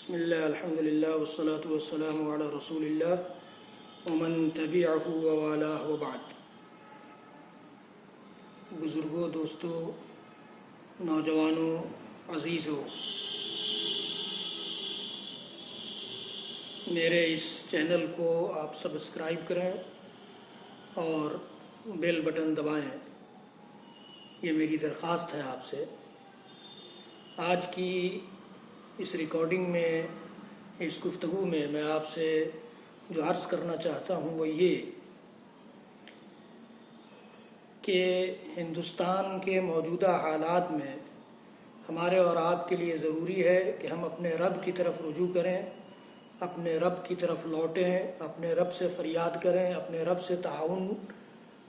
بسم اللہ الحمد للہ والصلاة والسلام علی رسول اللہ ومن تبعہ ووالاہ وبعد۔ بزرگوں، دوستوں، نوجوانوں، عزیزوں، میرے اس چینل کو آپ سبسکرائب کریں اور بیل بٹن دبائیں، یہ میری درخواست ہے آپ سے۔ آج کی اس ریکارڈنگ میں، اس گفتگو میں آپ سے جو عرض کرنا چاہتا ہوں وہ یہ کہ ہندوستان کے موجودہ حالات میں ہمارے اور آپ کے لیے ضروری ہے کہ ہم اپنے رب کی طرف رجوع کریں، اپنے رب کی طرف لوٹیں، اپنے رب سے فریاد کریں، اپنے رب سے تعاون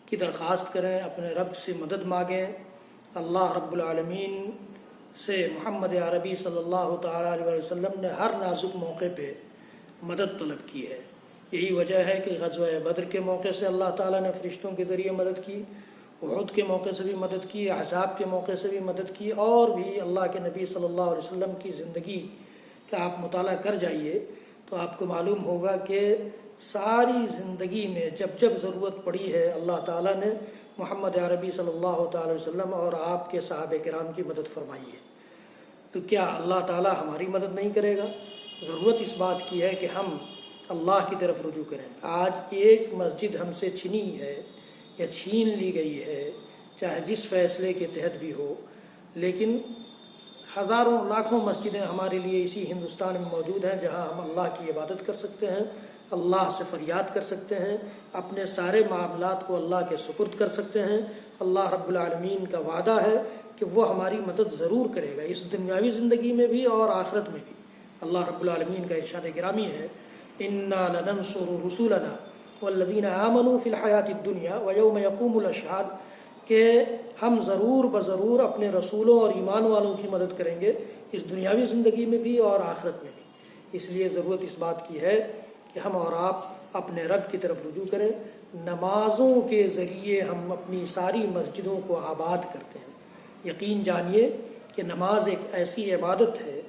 کی درخواست کریں، اپنے رب سے مدد مانگیں۔ اللہ رب العالمین سے محمد عربی صلی اللہ تعالیٰ علیہ وسلم نے ہر نازک موقع پہ مدد طلب کی ہے۔ یہی وجہ ہے کہ غزوہ بدر کے موقع سے اللہ تعالیٰ نے فرشتوں کے ذریعے مدد کی، احد کے موقع سے بھی مدد کی، احزاب کے موقع سے بھی مدد کی، اور بھی اللہ کے نبی صلی اللہ علیہ وسلم کی زندگی کا آپ مطالعہ کر جائیے تو آپ کو معلوم ہوگا کہ ساری زندگی میں جب جب ضرورت پڑی ہے اللہ تعالیٰ نے محمد عربی صلی اللہ تعالی وسلم اور آپ کے صحابہ کرام کی مدد فرمائی ہے۔ تو کیا اللہ تعالیٰ ہماری مدد نہیں کرے گا؟ ضرورت اس بات کی ہے کہ ہم اللہ کی طرف رجوع کریں۔ آج ایک مسجد ہم سے چھنی ہے یا چھین لی گئی ہے، چاہے جس فیصلے کے تحت بھی ہو، لیکن ہزاروں لاکھوں مسجدیں ہمارے لیے اسی ہندوستان میں موجود ہیں جہاں ہم اللہ کی عبادت کر سکتے ہیں، اللہ سے فریاد کر سکتے ہیں، اپنے سارے معاملات کو اللہ کے سپرد کر سکتے ہیں۔ اللہ رب العالمین کا وعدہ ہے کہ وہ ہماری مدد ضرور کرے گا، اس دنیاوی زندگی میں بھی اور آخرت میں بھی۔ اللہ رب العالمین کا ارشاد گرامی ہے، اِنَّا لَنَنصُرُ رُسُلَنَا وَالَّذِينَ آمَنُوا فِي الْحَيَاةِ الدُّنْيَا وَيَوْمَ يَقُومُ الْأَشْهَادُ کہ ہم ضرور بضرور اپنے رسولوں اور ایمان والوں کی مدد کریں گے اس دنیاوی زندگی میں بھی اور آخرت میں بھی۔ اس لیے ضرورت اس بات کی ہے کہ ہم اور آپ اپنے رب کی طرف رجوع کریں۔ نمازوں کے ذریعے ہم اپنی ساری مسجدوں کو آباد کرتے ہیں۔ یقین جانیے کہ نماز ایک ایسی عبادت ہے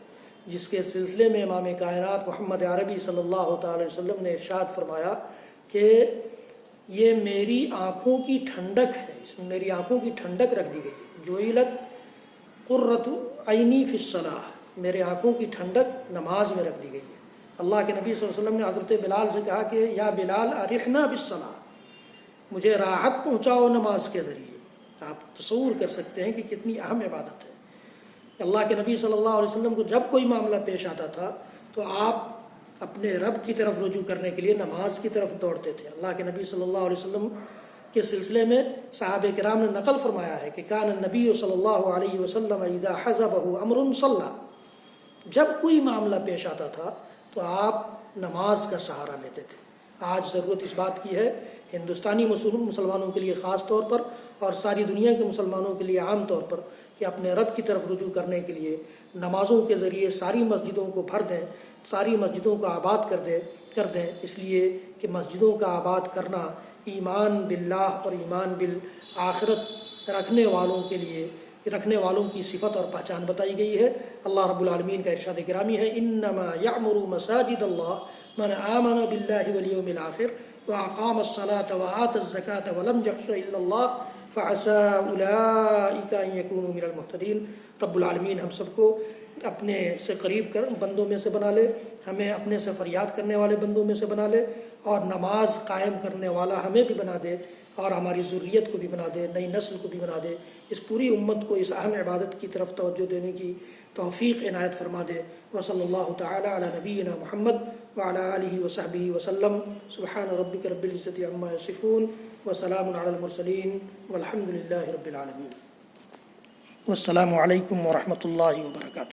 جس کے سلسلے میں امام کائنات محمد عربی صلی اللہ تعالی وسلم نے ارشاد فرمایا کہ یہ میری آنکھوں کی ٹھنڈک ہے، اس میں میری آنکھوں کی ٹھنڈک رکھ دی گئی ہے۔ جعلت قرۃ عینی فی الصلاۃ، میرے آنکھوں کی ٹھنڈک نماز میں رکھ دی گئی ہے۔ اللہ کے نبی صلی اللہ علیہ وسلم نے حضرت بلال سے کہا کہ یا بلال ارحنا بالصلاۃ، مجھے راحت پہنچاؤ نماز کے ذریعے۔ آپ تصور کر سکتے ہیں کہ کتنی اہم عبادت ہے۔ اللہ کے نبی صلی اللہ علیہ وسلم کو جب کوئی معاملہ پیش آتا تھا تو آپ اپنے رب کی طرف رجوع کرنے کے لیے نماز کی طرف دوڑتے تھے۔ اللہ کے نبی صلی اللہ علیہ وسلم کے سلسلے میں صحابہ کرام نے نقل فرمایا ہے کہ کان النبی صلی اللہ علیہ وسلم اذا حزبہ امر صلی، جب کوئی معاملہ پیش آتا تھا تو آپ نماز کا سہارا لیتے تھے۔ آج ضرورت اس بات کی ہے ہندوستانی مسلمانوں کے لیے خاص طور پر اور ساری دنیا کے مسلمانوں کے لیے عام طور پر کہ اپنے رب کی طرف رجوع کرنے کے لیے نمازوں کے ذریعے ساری مسجدوں کو بھر دیں، ساری مسجدوں کو آباد کر دیں، اس لیے کہ مسجدوں کا آباد کرنا ایمان باللہ اور ایمان بالآخرت رکھنے والوں کی صفت اور پہچان بتائی گئی ہے۔ اللہ رب العالمین کا ارشاد گرامی ہے، انما یعمر مساجد اللہ من آمن باللہ والیوم الآخر واقام الصلاۃ وآت الزکاۃ ولم یخش الا اللہ فعسى اولئک ان یکونوا من المہتدین۔ رب العالمین ہم سب کو اپنے سے قریب بندوں میں سے بنا لے، ہمیں اپنے سے فریاد کرنے والے بندوں میں سے بنا لے، اور نماز قائم کرنے والا ہمیں بھی بنا دے، اور ہماری ذریت کو بھی بنا دے، نئی نسل کو بھی بنا دے، اس پوری امت کو اس اہم عبادت کی طرف توجہ دینے کی توفیق عنایت فرما دے۔ وصلی اللہ تعالی علی نبینا محمد وعلی آلہ وصحبہ وسلم۔ سبحان ربک رب العزۃ عما یصفون وسلام علی المرسلین والحمد للہ رب العالمین۔ والسلام علیکم ورحمۃ اللہ وبرکاتہ۔